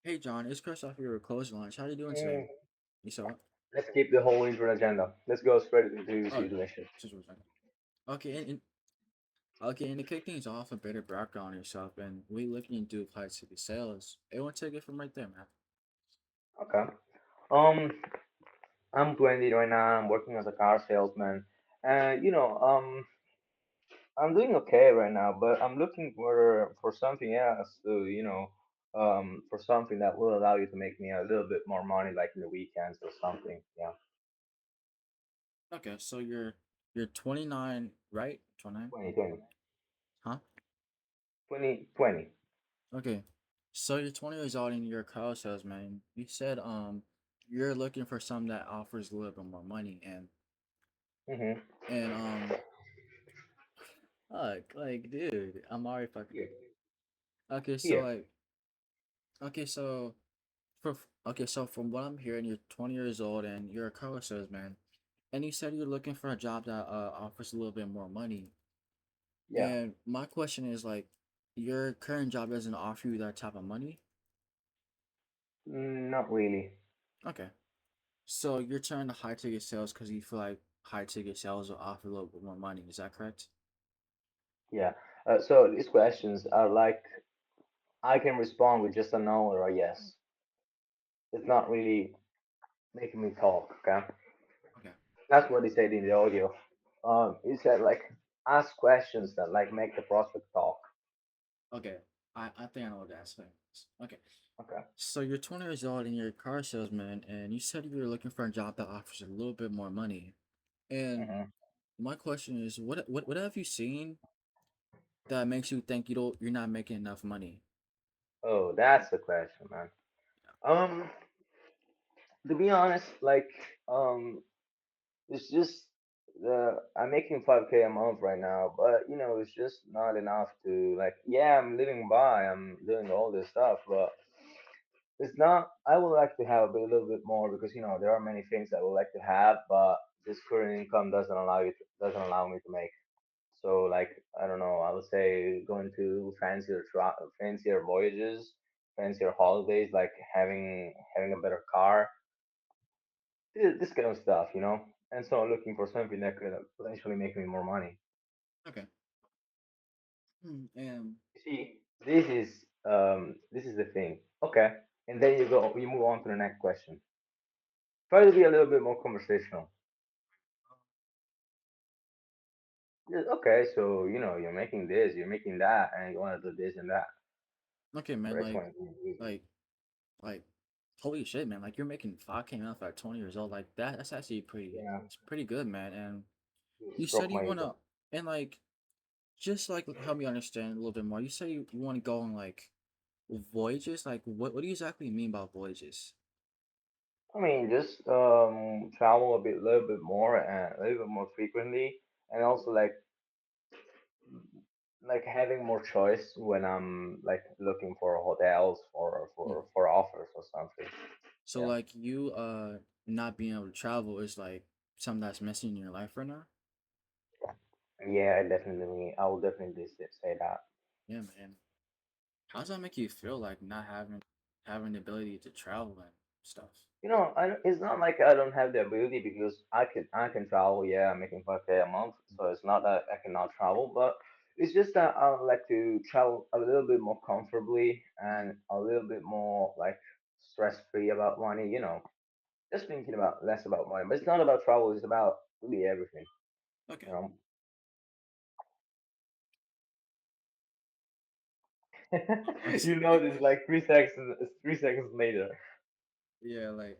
Hey John, it's Chris off your closing lunch. How you doing today? Mm, You saw it? let's keep the whole intro agenda. Let's go straight into the Oh, situation. just one second. Okay, and to kick things off, a bit of background on yourself, and we looking into applied city sales. Everyone take it from right there, man. Okay. Um, I'm 20 right now. I'm working as a car salesman, and I'm doing okay right now. But I'm looking for something else to, for something that will allow you to make me a little bit more money, like in the weekends or something. Yeah, Okay, so you're 29, right? 29? 2020, Huh? 2020. Okay. So you're 20 years old and you're a car salesman. You said you're looking for something that offers a little bit more money Mm-hmm. and like dude, I'm already fucking. Here, Okay, so here. like okay, so okay, so from what I'm hearing, you're 20 years old and you're a car salesman, and you said you're looking for a job that offers a little bit more money. Yeah, And my question is like, your current job doesn't offer you that type of money? not really. Okay, so you're turning to high ticket sales because you feel like high ticket sales will offer a little bit more money. Is that correct? Yeah. So these questions are like I can respond with just a no or a yes. It's not really making me talk. Okay, Okay, that's what he said in the audio. He said like ask questions that like make the prospect talk. okay, I think I know what that's saying. Okay, Okay. so you're 20 years old and you're a car salesman, and you said you were looking for a job that offers a little bit more money. And Hmm. my question is, what have you seen that makes you think you're not making enough money? Oh, that's the question, man. Um, to be honest, like it's just the I'm making 5K a month right now, but it's just not enough to like. Yeah, I'm living by. I'm doing all this stuff, but it's not. I would like to have a little bit more because there are many things I would like to have, but this current income doesn't allow me to make. So like I don't know. I would say going to fancier voyages, fancier holidays, like having a better car, this kind of stuff. And so I'm looking for something that could potentially make me more money. Okay. And You see, this is the thing. Okay, and then you move on to the next question. Try to be a little bit more conversational. Okay, so you're making this, you're making that, and you want to do this and that. okay, The man, rest one is easy. like, like, holy shit, man! Like you're making 5K month at 20 years old. Like that's actually Yeah, it's pretty good, man. And it's you broke said my you ego. wanna and like just like help me understand a little bit more. You say you want to go on like voyages. Like what do you exactly mean by voyages? I mean, just travel a little bit more and a little bit more frequently, and also like having more choice when I'm like looking for hotels or Hmm. for offers or something. So Yeah, like you not being able to travel is like something that's missing in your life right now. yeah, I will definitely say that. Yeah, man. How does that make you feel like not having the ability to travel and stuff? It's not like I don't have the ability because I can travel. Yeah, I'm making 5K a month, so it's not that I cannot travel, but it's just that I would like to travel a little bit more comfortably and a little bit more like stress free about money. Just thinking about less about money, but it's not about travel. It's about really everything. You Okay. know, Okay. this like 3 seconds. 3 seconds later. Yeah, like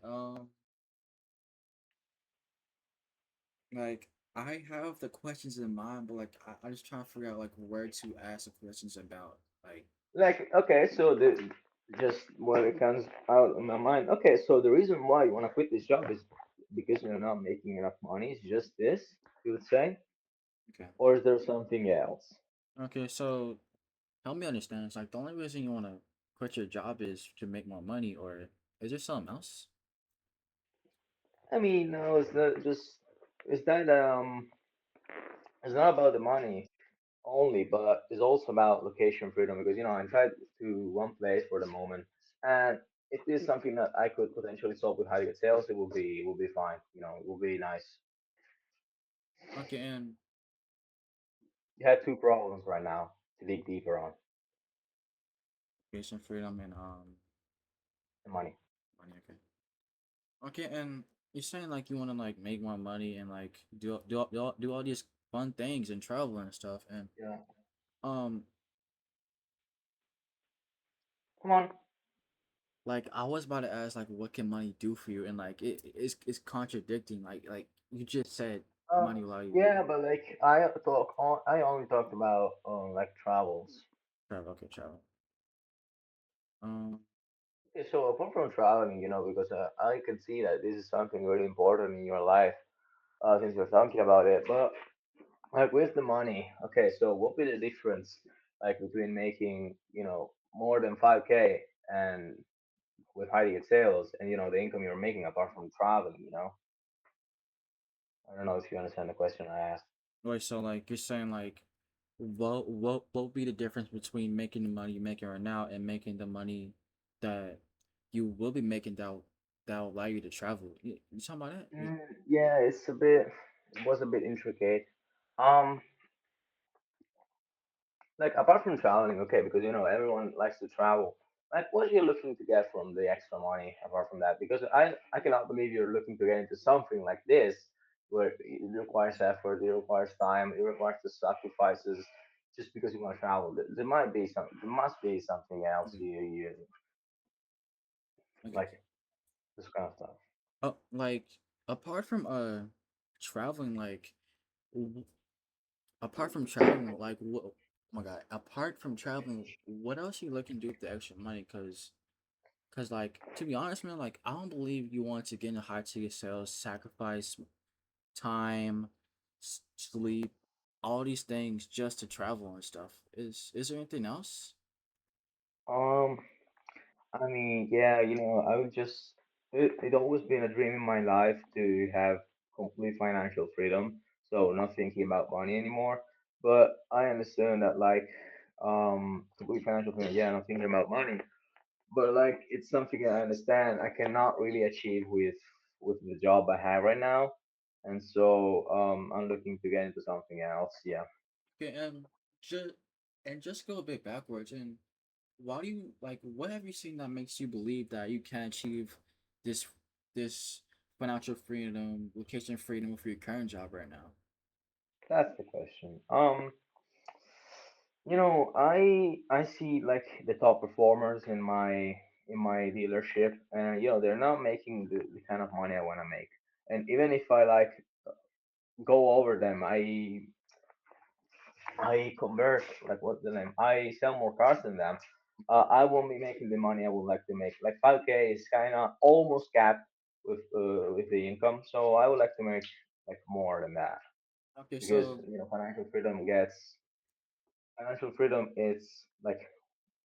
I have the questions in mind, but like I just trying to figure out like where to ask the questions about. Like, Like, okay, so the just what it comes out in my mind. Okay, so the reason why you want to quit this job is because you're not making enough money. It's just this, you would say, okay. or is there something else? Okay, so help me understand. It's like the only reason you want to quit your job is to make more money, or is there something else? I mean, no, it's not just it's not it's not about the money only, but it's also about location freedom because I tried to one place for the moment, and if this is something that I could potentially solve with higher sales, it will be fine. You know, it will be nice. Okay, and You have two problems right now to dig deeper on creation freedom and the money. money. Okay. Okay, and you're saying like you want to like make more money and like do all these fun things and travel and stuff. And Yeah. um Come on. like I was about to ask like what can money do for you, and like it's contradicting like you just said Um. money will allow you to Yeah, but like I only talked about like travels. travel. Okay, travel. Um Okay, so apart from traveling, you know, because I can see that this is something really important in your life, since you're talking about it. But like with the money, okay, so what would be the difference like between making, you know, more than 5K and with high ticket sales and you know the income you're making apart from traveling, you know? I don't know if you understand the question I asked. wait, so like you're saying like what would be the difference between making the money you're making right now and making the money that you will be making that will allow you to travel? You talking about that? Mm, yeah, it was a bit intricate. Um, like apart from traveling, okay, because you know everyone likes to travel. Like, what are you looking to get from the extra money apart from that? Because I cannot believe you're looking to get into something like this where it requires effort, it requires time, it requires the sacrifices just because you want to travel. There might be some, there must be something else Okay. you Okay. like this kind of stuff. Like apart from traveling, like w- apart from traveling, like what? Oh my God! Apart from traveling, what else you looking to do with the extra money? Cause like to be honest, man, like I don't believe you want to get into high ticket sales, sacrifice time, sleep, all these things just to travel and stuff. Is there anything else? Um, I mean, yeah, you know, I would just, it always been a dream in my life to have complete financial freedom. So not thinking about money anymore. But I understand that, like, complete financial freedom, yeah, not thinking about money. But, like, it's something I understand I cannot really achieve with the job I have right now. And so, I'm looking to get into something else. Yeah. Okay, just just go a bit backwards. And why do you like? What have you seen that makes you believe that you can achieve this this financial freedom, location freedom with your current job right now? That's the question. You know, I see like the top performers in my dealership, and you know they're not making the kind of money I want to make. And even if I like go over them, I convert like what's the name? I sell more cars than them. I won't be making the money I would like to make. Like 5K is kind of almost capped with the income, so I would like to make like more than that Okay, because so you know financial freedom is like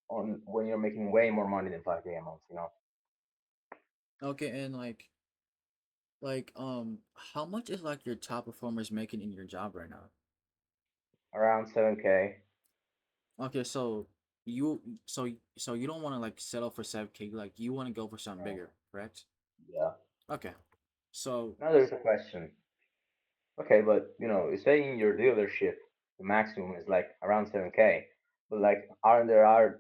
on when you're making way more money than 5K a month, you know, okay, and how much is like your top performers making in your job right now? around 7K. Okay, so so you don't want to like settle for 7K, like you want to go for something No, bigger, correct? yeah. Okay. So Now there's a question. Okay, but you know, you say in your dealership the maximum is like around 7K, but like aren't there are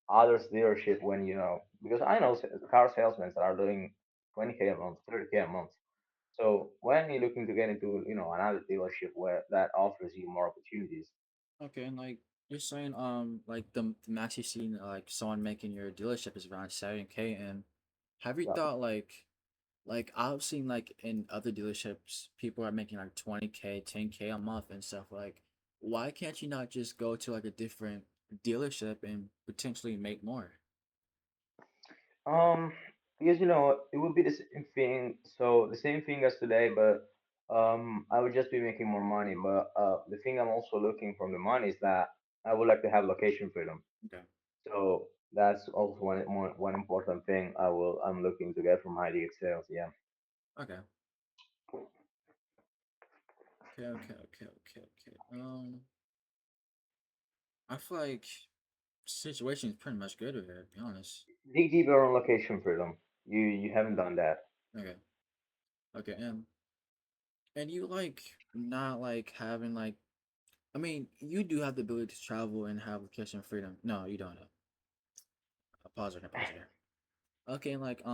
others dealership when you know because I know car salesmen that are doing 20K a month, 30K a month. So when are you looking to get into you know another dealership where that offers you more opportunities? okay, and like you're saying, like the max you've seen like someone making your dealership is around 7K, and have you Yeah. thought like I've seen like in other dealerships people are making like 20K, 10K a month and stuff. Like, why can't you not just go to like a different dealership and potentially make more? Um, because you know it would be the same thing. So the same thing as today, but I would just be making more money. But the thing I'm also looking from the money is that I would like to have location freedom. Okay. So that's also one important thing I'm looking to get from high ticket sales. Yeah. Okay. Okay. I feel like situation is pretty much good with it, to be honest. Dig deeper on location freedom. You haven't done that. Okay. Okay, and you like not like having like I mean, you do have the ability to travel and have location freedom. No, you don't. Pause it here, pause it here. Okay, like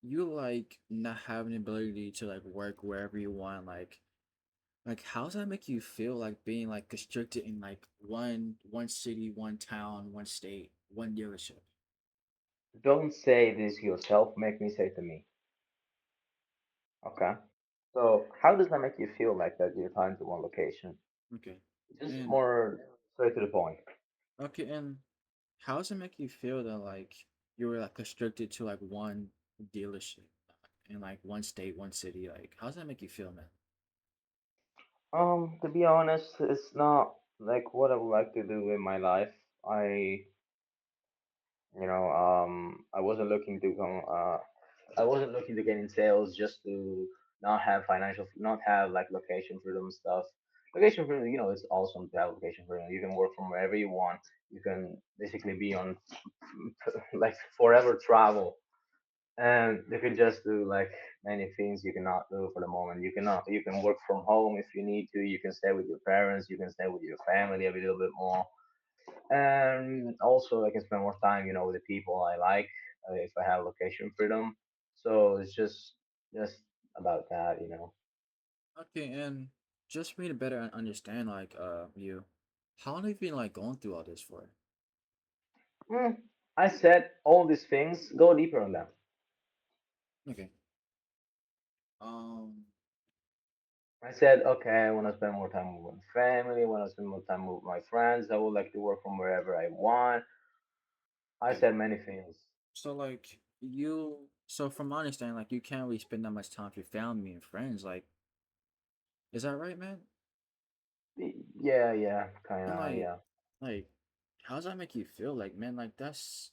you like not having the ability to like work wherever you want, like how does that make you feel like being like constricted in like one city, one town, one state, one dealership? Don't say this yourself. Make me say it to me. Okay. So how does that make you feel like that you're tied to one location? Okay. Just And more straight to the point. okay, and how does it make you feel that like you were like constricted to like one dealership in like one state, one city? Like how does that make you feel, man? To be honest, it's not like what I would like to do in my life. I, I wasn't looking to come. I wasn't looking to get in sales just to not have like location freedom and stuff. Location freedom, it's awesome to have location freedom. You can work from wherever you want. You can basically be on like forever travel, and you can just do like many things you cannot do for the moment. You can work from home if you need to. You can stay with your parents. You can stay with your family a little bit more, and also I can spend more time, with the people I like, if I have location freedom. So it's just about that. Okay, and just for me to better understand, like, you, how long have you been like going through all this for? Hmm. I said all these things. Go deeper on them. Okay. Um. I said, okay, I want to spend more time with my family. I want to spend more time with my friends. I would like to work from wherever I want. I Okay. said many things. So like you, so from my understanding, like you can't really spend that much time with your family and friends. Like, is that right, man? Yeah, yeah, kind And of, yeah. like, how does that make you feel? Like, man, like that's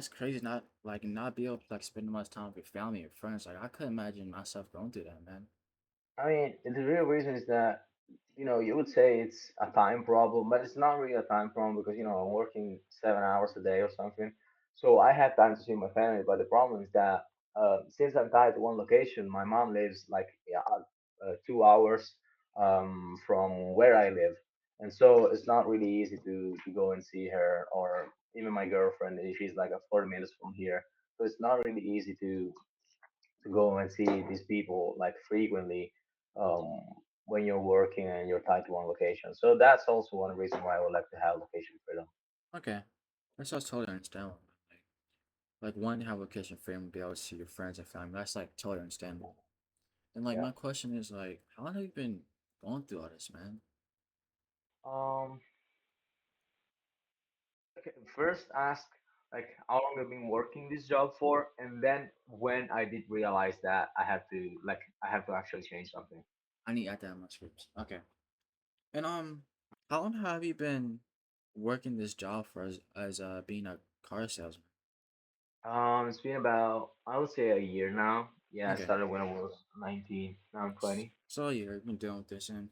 crazy. Not like not be able to like spend much time with your family and friends. Like, I couldn't imagine myself going through that, man. I mean, the real reason is that, you would say it's a time problem, but it's not really a time problem because, I'm working 7 hours a day or something. So I have time to see my family. But the problem is that since I'm tied to one location, my mom lives like, yeah, 2 hours from where I live. And so it's not really easy to go and see her, or even my girlfriend. She's like a 40 minutes from here. So it's not really easy to go and see these people like frequently, um, when you're working and you're tied to one location. So that's also one reason why I would like to have location freedom. Okay, that's just totally understandable. Like one, have location freedom, be able to see your friends and family. That's like totally understandable. And like Yeah. my question is like, how long have you been going through all this, man? Um. Okay, first ask like how long I've been working this job for, and then when I did realize that I have to actually change something. I need to add that in my scripts. Okay. And how long have you been working this job for as being a car salesman? It's been about, I would say, a year now. Yeah, I Okay. started when I was 19. Now I'm 20. So you've been dealing with this, and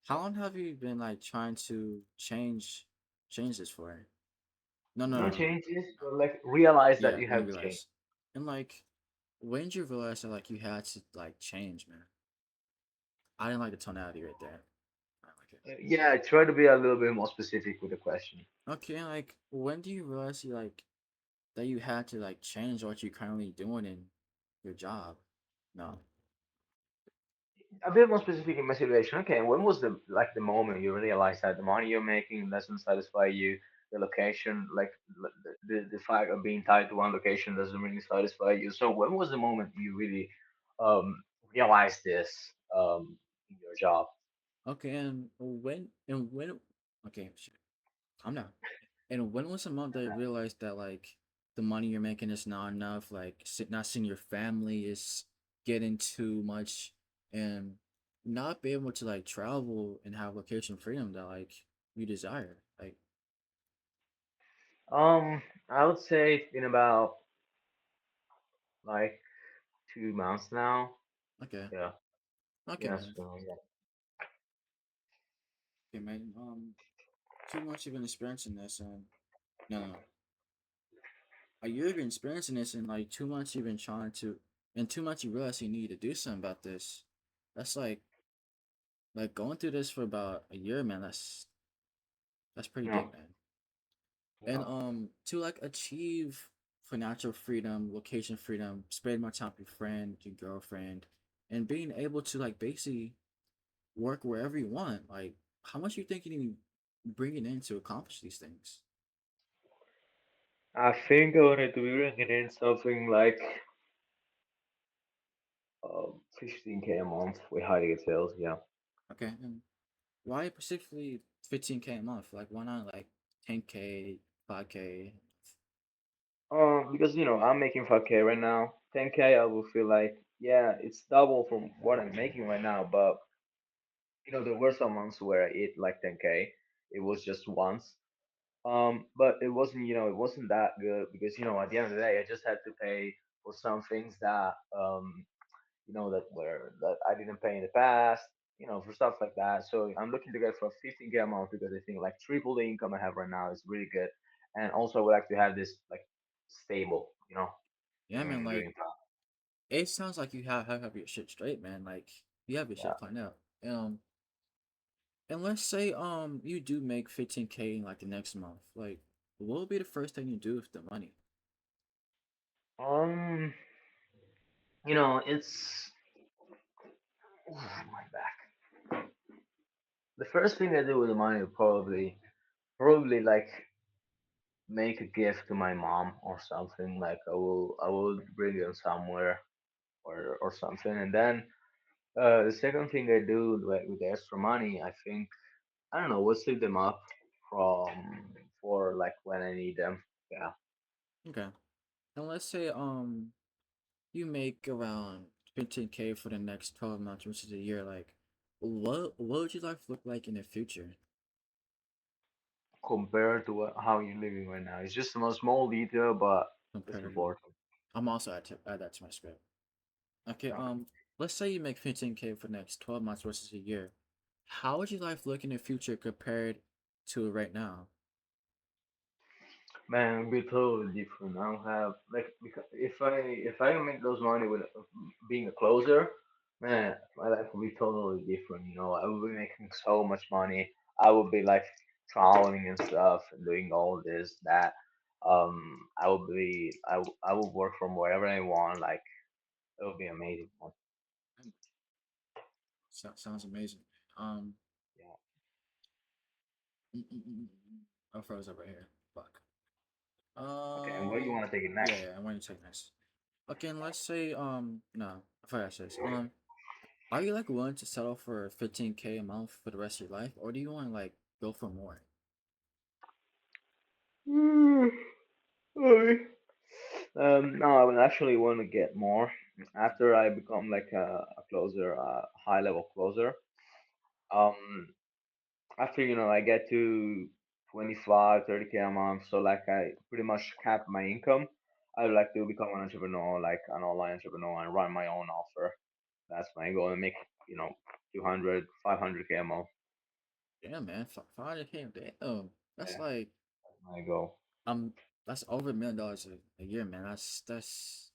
how long have you been like trying to change this for? No, no, No no, no, changes, no. but like realize that Yeah, you when you have to change. realize, and like, when did you realize that like you had to like change, man? I didn't like the tonality right there. I don't like it. Yeah, try to be a little bit more specific with the question. Okay, like when do you realize you like that you had to like change what you're currently doing in your job? No. A bit more specific in my situation. Okay, when was the moment you realized that the money you're making doesn't satisfy you, the location, like the fact of being tied to one location doesn't really satisfy you. So when was the moment you really realized this in your job? Okay, and when okay, shit, calm down. And when was the month that you realized that like the money you're making is not enough, like not seeing your family is getting too much, and not be able to like travel and have location freedom that like you desire. Like, I would say it's been about like 2 months now. okay, Yeah. okay, Yes. man, Yeah. okay, man. 2 months you've been experiencing this, and no, no, no. A year you've been experiencing this, and like 2 months you've been trying to, in 2 months you realize you need to do something about this. That's like going through this for about a year, man. That's pretty Yeah, deep, man. And yeah. to like achieve financial freedom, location freedom, spend more time with your friend, your girlfriend, and being able to like basically work wherever you want. Like, how much you think you need bringing in to accomplish these things? I think I wanted to be bringing in something like 15K a month with high ticket sales. Yeah. Okay, and why specifically 15K a month? Like, why not like 10K, 5K? Because I'm making 5K right now. 10K, I will feel like yeah, it's double from what I'm making right now. But there were some months where I hit like 10K. It was just once. But it wasn't that good because at the end of the day, I just had to pay for some things that that I didn't pay in the past. For stuff like that. So I'm looking to get for 15K a month because I think like triple the income I have right now is really good, and also I would like to have this like stable, Yeah, man. Like, doing that. it sounds like you have your shit straight, man. Like, you have your Yeah. shit planned out. And let's say you do make 15K in like the next month. Like, what would be the first thing you do with the money? Um, it's my back. The first thing I do with the money would probably like make a gift to my mom or something. Like I will bring them somewhere or something, and then the second thing I do with the extra money, I think I don't know, we'll save them up from for like when I need them. Yeah. Okay. And let's say you make around 15K for the next 12 months, which is a year. Like, what would your life look like in the future Compared to how you're living right now, it's just a small detail, but it's compared to? important. I'm also add that to my script. Okay. Yeah. Let's say you make 15K for the next 12 months versus a year. How would your life look in the future compared to right now? Man, it'll be totally different. I don't have like because if I make those money with being a closer, man, my life will be totally different. I will be making so much money. I will be like traveling and stuff and doing all this that. I will work from wherever I want. Like it will be amazing. Man. Sounds amazing. Um, Yeah. I froze up right here. Fuck. Okay, and where do you want to take it Yeah, next? yeah. I want to take this. Okay, and let's say no, I forgot to say this. Are you like willing to settle for 15K a month for the rest of your life, or do you want to like go for more? Mm, okay. No, I would actually want to get more after I become like a closer, high level closer. Um, After I get to 25, 30K a month, so like I pretty much cap my income. I would like to become an entrepreneur, like an online entrepreneur, and run my own offer. That's my goal, and make you know 200, 500K a month. Yeah, man, 500K. Damn, that's Yeah, like that's my goal. um, that's over $1 million a year, man. That's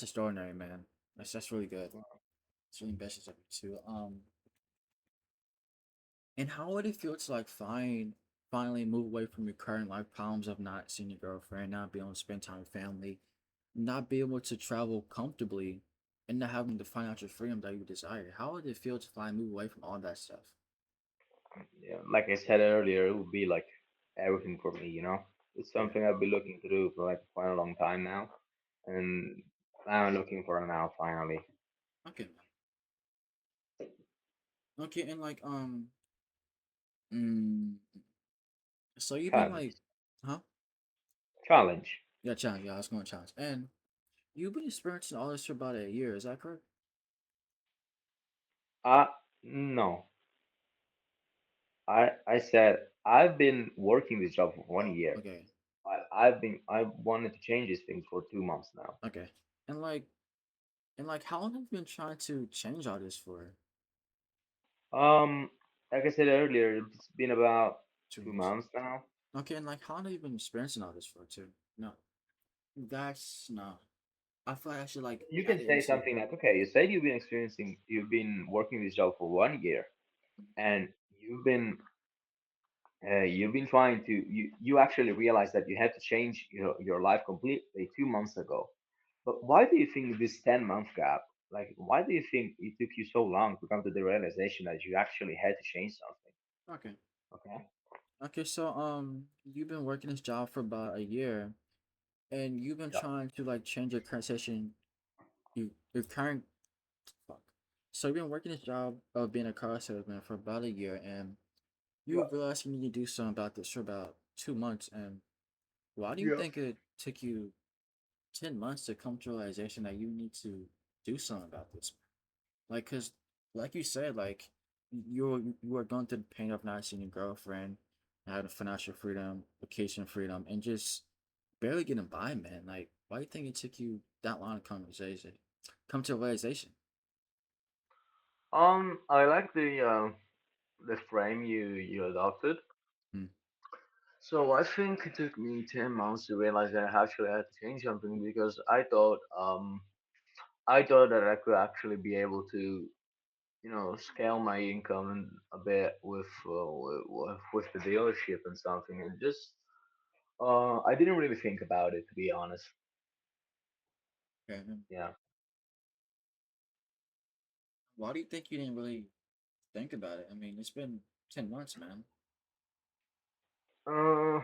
extraordinary, man. That's really good. It's really ambitious of you too. And how would it feel to like finally move away from your current life problems of not seeing your girlfriend, not being able to spend time with family, not be able to travel comfortably, and not having the financial freedom that you desire? How would it feel to finally move away from all that stuff? Yeah, like I said earlier, it would be like everything for me. It's Yeah. something I've been looking to do for like quite a long time now, and I'm looking for it now finally. Okay, man. Okay, and like mm, so you've been Challenge, like, huh? challenge. Yeah, challenge. Yeah, I was going to challenge. And you've been experiencing all this for about a year. Is that correct? No, I said I've been working this job for one Oh, year. okay, I wanted to change these things for 2 months now. okay. And like, how long have you been trying to change all this for? Um, like I said earlier, it's been about. 2 2 months. months now. Okay, and like how long have you been experiencing all this for too? No, that's no. I feel like I should like You add can it say into. something like, okay, you said you've been working this job for 1 year, and you've been trying to, you actually realized that you had to change your life completely 2 months ago. But why do you think this 10-month gap? Like, why do you think it took you so long to come to the realization that you actually had to change something? Okay. Okay. Okay, so you've been working this job for about a year, and you've been Yeah. trying to like change your current session. Your current fuck. So you've been working this job of being a car salesman for about a year, and Yeah. you realize you need to do something about this for about 2 months. And why do you Yeah. think it took you 10 months to come to realization that you need to do something about this? Like, cause, like you said, like you are going through the pain of not seeing your girlfriend, having financial freedom, vacation freedom, and just barely getting by, man. Like, why do you think it took you that long to come to a realization? I like the frame you adopted. Hmm. So I think it took me 10 months to realize that I actually had to change something because I thought that I could actually be able to scale my income a bit with the dealership and something, and just I didn't really think about it, to be honest. Okay. Yeah. Why do you think you didn't really think about it? I mean, it's been 10 months, man. Uh,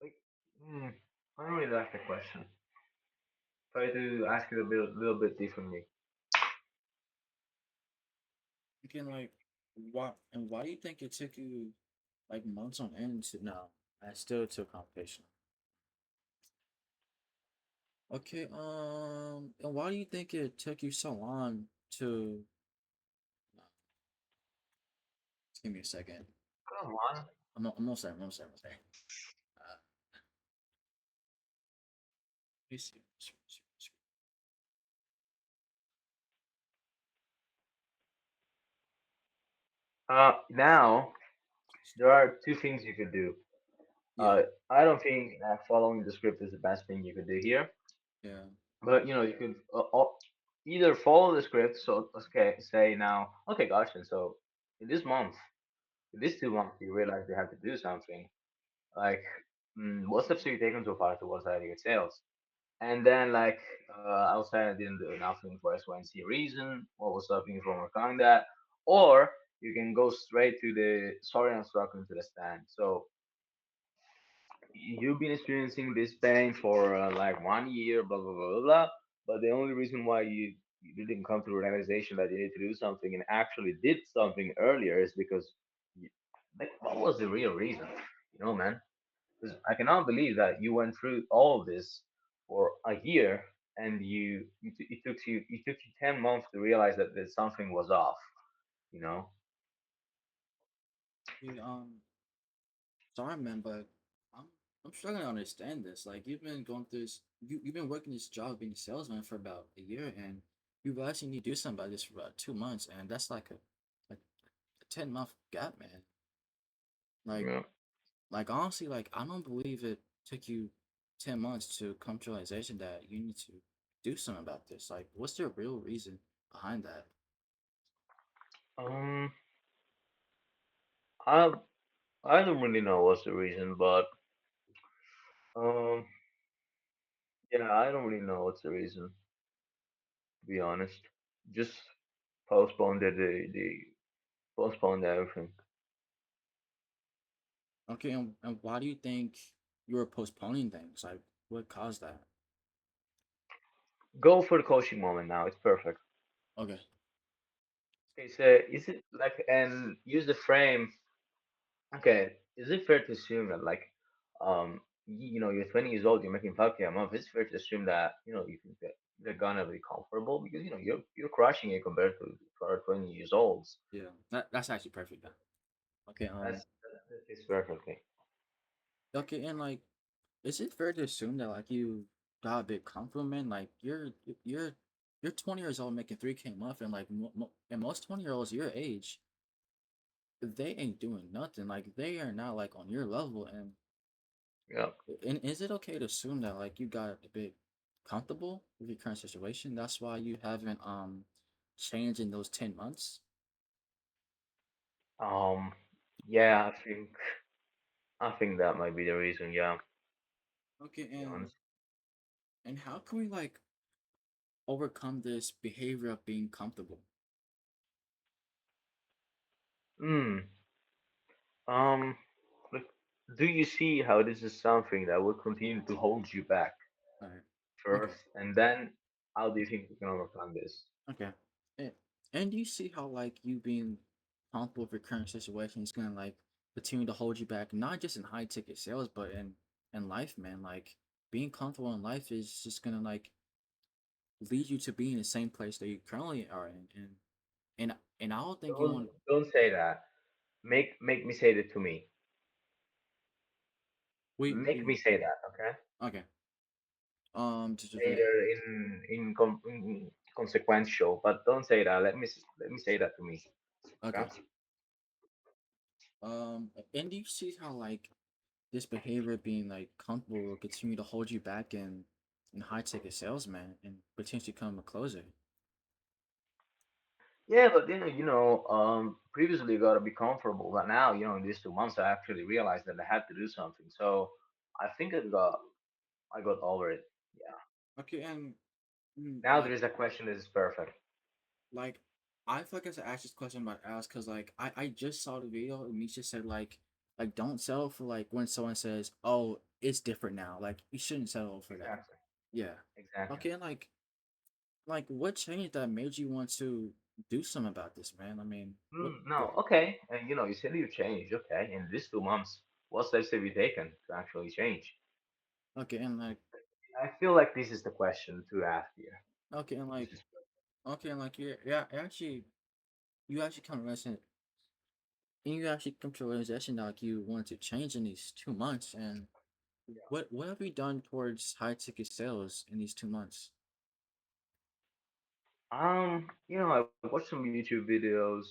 like, hmm, I don't really like the question. Try to ask it little bit differently. You can like, why do you think it took you like months on end to no? I still took competition. Okay, and why do you think it took you so long to? Give me a second. Come on. I'm almost there. I'm almost there. I'm almost there. Uh, let me see. Now there are two things you could do. Yeah, I don't think following the script is the best thing you could do here. yeah, But you could either follow the script. So okay, say now, okay, gosh, and so in this month, in these 2 months, you realize you have to do something. Like, what steps have you taken so far towards that your sales? And then like, I'll say I didn't do nothing for X, Y, and Z reason. What was stopping you from recalling that? Or you can go straight to the sorry I'm struggling to the stand. So you've been experiencing this pain for like 1 year, blah blah blah blah blah. But the only reason why you didn't come to the realization that you need to do something and actually did something earlier is because, you, like, what was the real reason? Man, because I cannot believe that you went through all of this for a year and it took you 10 months to realize that something was off. You know. yeah. Sorry, man, but I'm I'm struggling to understand this. Like, you've been going through this. You've been working this job being a salesman for about a year, and you actually need to do something about this for about 2 months, and that's like a 10 month gap, man. Like, Yeah. honestly, like I don't believe it took you 10 months to come to realization that you need to do something about this. Like, what's the real reason behind that? Um. I I don't really know what's the reason, but um. Yeah, I don't really know what's the reason, to be honest. Just postponed the postponed everything. Okay, and why do you think you were postponing things? Like, what caused that? Go for the coaching moment now. It's perfect. Okay. Okay, so is it like, and use the frame? Okay, is it fair to assume that, like, you're 20 years old, you're making 5K a month? It's fair to assume that you think that they're gonna be comfortable because you're crushing it compared to our 20 years olds. Yeah, that's actually perfect then. Okay, That fits perfectly. okay, and like, is it fair to assume that like you got a bit comfortable, man? Like you're you're 20 years old making 3K a month, and like and most 20-year-olds your age, they ain't doing nothing. Like they are not like on your level. Yeah. And is it okay to assume that like you got a bit comfortable with your current situation? That's why you haven't changed in those 10 months. Um. Yeah, I think that might be the reason. Yeah. Okay, To be honest. and how can we like overcome this behavior of being comfortable? Hmm. Um. Like, do you see how this is something that will continue to hold you back All right. Okay. first, and then how do you think we can overcome this? Okay. And, and do you see how like you being comfortable with your current situation is gonna like continue to hold you back, not just in high ticket sales, but in life, man. Like being comfortable in life is just gonna like lead you to be in the same place that you currently are in, and I don't think you Don't want. don't say that. Make me say that to me. Make We me say that, okay? okay. Later in consequential, but don't say that. Let me say that to me, Okay. okay? And do you see how like this behavior being like comfortable will continue to hold you back in high ticket sales, man, and potentially become a closer? Yeah, but then previously you gotta be comfortable, but now in these 2 months I actually realized that I had to do something. So I think I got over it. Yeah. Okay, and Now there is a question that is perfect. like I feel like I should ask this question about ask because like I just saw the video and Misha said like don't settle for like when someone says, oh, it's different now, like you shouldn't settle for that. Exactly. Yeah. Exactly. Okay, and like what changed that made you want to do something about this, man? I mean, what No, the okay. And you said you changed, okay. In these 2 months, what steps have you taken to actually change? okay, and like I feel like this is the question to ask here. okay, and This like is okay, and like yeah, actually you actually come to realize and you actually come to a realization that like you wanted to change in these 2 months, and what have you done towards high ticket sales in these 2 months? I watched some YouTube videos.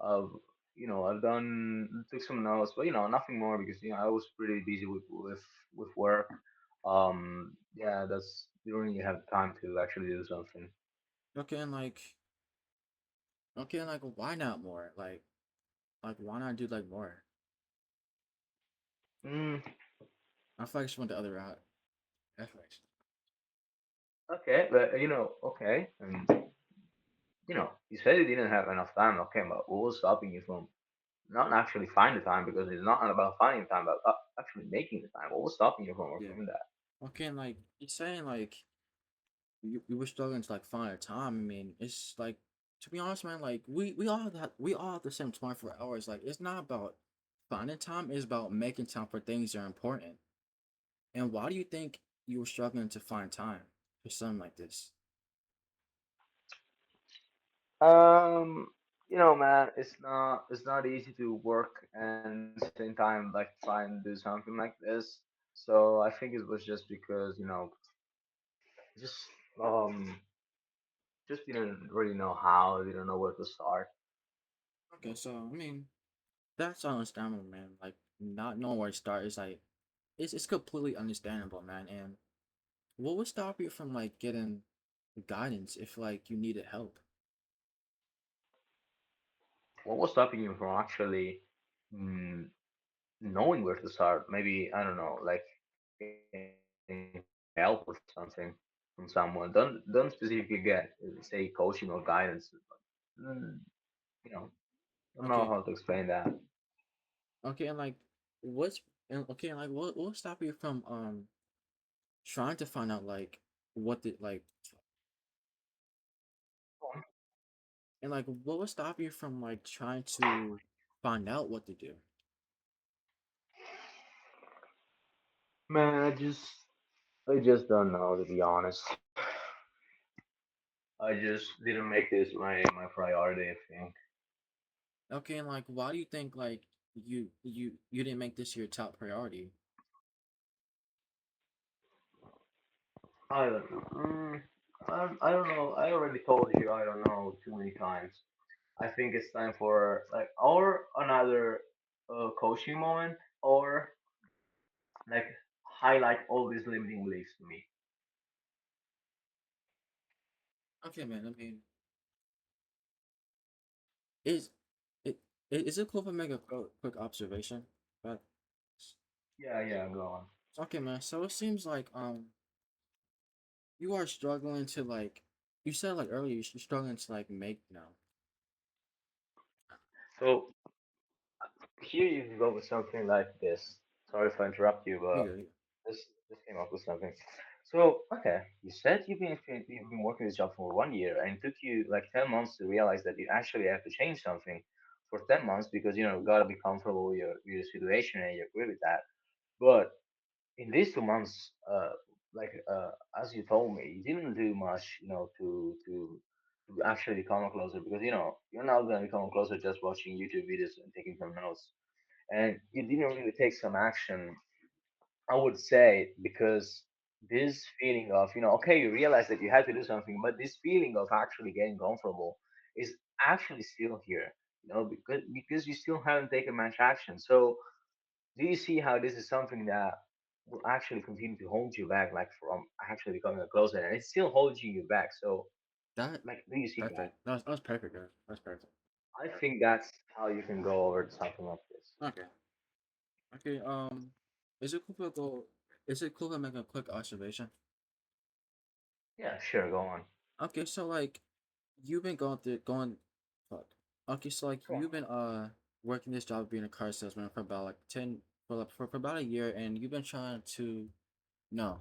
Of I've done took some notes, but nothing more because I was pretty busy with work. Yeah, that's you don't really have time to actually do something. Okay, and okay, and like why not more? Like why not do like more? Mm, I feel like I just went the other route. FX. okay, but okay, and you said you didn't have enough time. Okay, but what was stopping you from not actually finding the time? Because it's not about finding time, but actually making the time. What was stopping you from Yeah. doing that? Okay, and like you're saying like you were struggling to like find a time. I mean, it's like to be honest, man, like we all have the same 24 hours. Like it's not about finding time, it's about making time for things that are important. And why do you think you were struggling to find time for something like this? Man, it's not easy to work and at the same time like try and do something like this. So I think it was just because just um just didn't really know how, didn't know where to start. Okay, so I mean, that's understandable, man. Like not knowing where to start is like it's completely understandable, man. And what would stop you from like getting guidance if like you needed help? What was stopping you from actually mm, knowing where to start? Maybe I don't know, like getting help with something from someone. Don't specifically get say coaching or guidance. Mm, you know, I don't know Okay, how to explain that. okay, and like what's and okay, and like what would stop you from trying to find out like what the like and like what would stop you from like trying to find out what to do? Man, I just don't know to be honest. I just didn't make this my priority. I think Okay, and like why do you think like you didn't make this your top priority? I don't know. I don't know. I already told you I don't know too many times. I think it's time for like or another coaching moment or like highlight all these limiting beliefs to me. Okay, man. I mean, is it is it cool if I make a quick observation? But Yeah, yeah, go on. okay, man. So it seems like you are struggling to like you said like earlier you're struggling to like make no. So here you can go with something like this. Sorry if I interrupt you, You but go. this came up with something. So okay, you said you've been working this job for 1 year, and it took you like 10 months to realize that you actually have to change something for 10 months because you gotta be comfortable with your situation and you agree with that. But in these 2 months, as you told me, you didn't do much, to actually become closer because you're not gonna become closer just watching YouTube videos and taking some notes, and you didn't really take some action. I would say because this feeling of okay, you realize that you had to do something, but this feeling of actually getting comfortable is actually still here, because you still haven't taken much action. So do you see how this is something that will actually continue to hold you back, like from actually becoming a closer, and it's still holding you back? So, That like, do you see that? perfect. That was perfect, guys. That's perfect. I think that's how you can go over something like this. Okay. Okay. Is it cool if I go? Is it cool if I make a quick observation? Yeah, sure, go on. Okay, so like you've been going fuck. Okay, so like Go on. you've been working this job being a car salesman for about like 10 for about a year and you've been trying to no.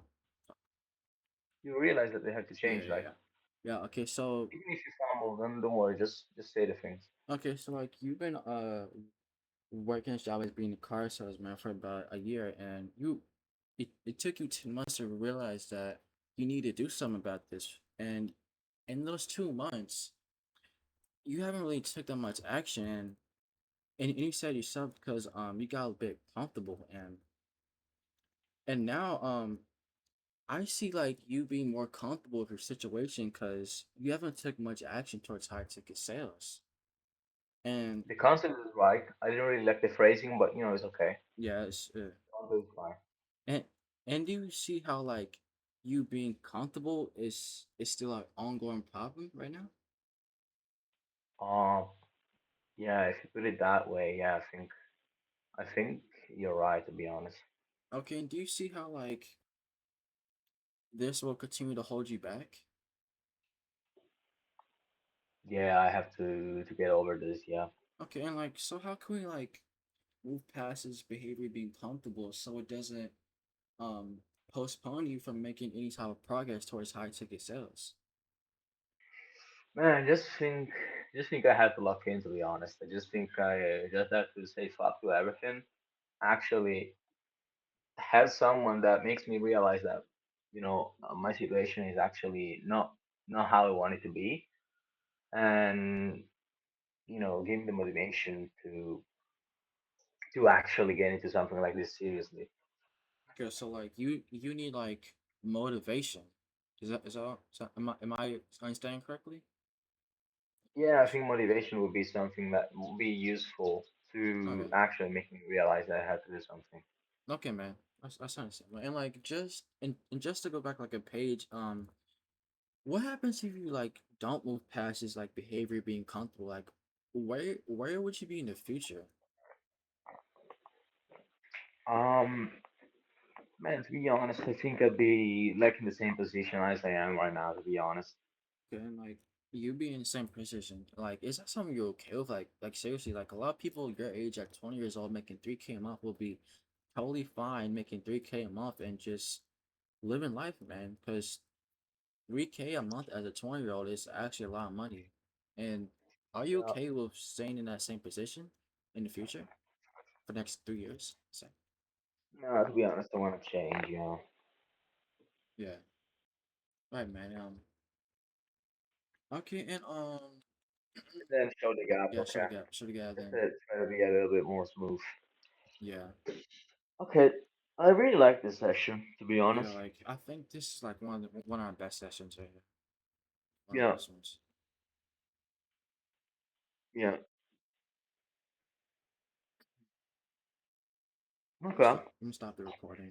You realize that they have to Yeah, change, yeah, like yeah. Yeah, okay, so even if you fumble, then don't worry, just say the things. okay, so like you've been working this job as being a car salesman for about a year and it took you 10 months to realize that you need to do something about this. And in those 2 months, you haven't really took that much action and you said yourself because you got a bit comfortable and now I see like you being more comfortable with your situation because you haven't took much action towards high ticket sales. And The concept is right. I didn't really like the phrasing, but it's okay. yeah, it's, Concept is fine. and do you see how like you being comfortable is still an ongoing problem right now? Um, yeah, if you put it that way, yeah, I think you're right, to be honest. Okay, and do you see how like this will continue to hold you back? Yeah, I have to get over this. Yeah. Okay, and like so how can we like move past this behavior being comfortable so it doesn't um postpone you from making any type of progress towards high ticket sales? Man, I just think I have to lock in. To be honest, I just think I just have to say fuck to everything. Actually, have someone that makes me realize that my situation is actually not how I want it to be, and give me the motivation to actually get into something like this seriously. Okay, so like you need like motivation. Am I understanding correctly? Yeah, I think motivation would be something that would be useful to Okay. actually make me realize that I have to do something. Okay, man. That's understandable. And like and just to go back like a page, what happens if you like don't move past this like behavior being comfortable? Like where would you be in the future? Um, Man, to be honest, I think I'd be like in the same position as I am right now. To be honest, Okay, and like you be in the same position. Like, is that something you're okay with? Like seriously, like a lot of people your age at 20 years old making 3K a month will be totally fine making 3K a month and just living life, man. Because 3K a month as a 20-year old is actually a lot of money. And are you yeah. okay with staying in that same position in the future for the next 3 years? So, No, to be honest, I want to change. yeah, right, man. Okay, and Then show the gap. yeah, Okay, should have got just then. to try to be a little bit more smooth. Yeah, Okay, I really like this session. To be yeah. honest, Like I think this is like one of our best sessions right here. One of the yeah. best ones. Yeah. Stop. Okay. I'm gonna stop the recording.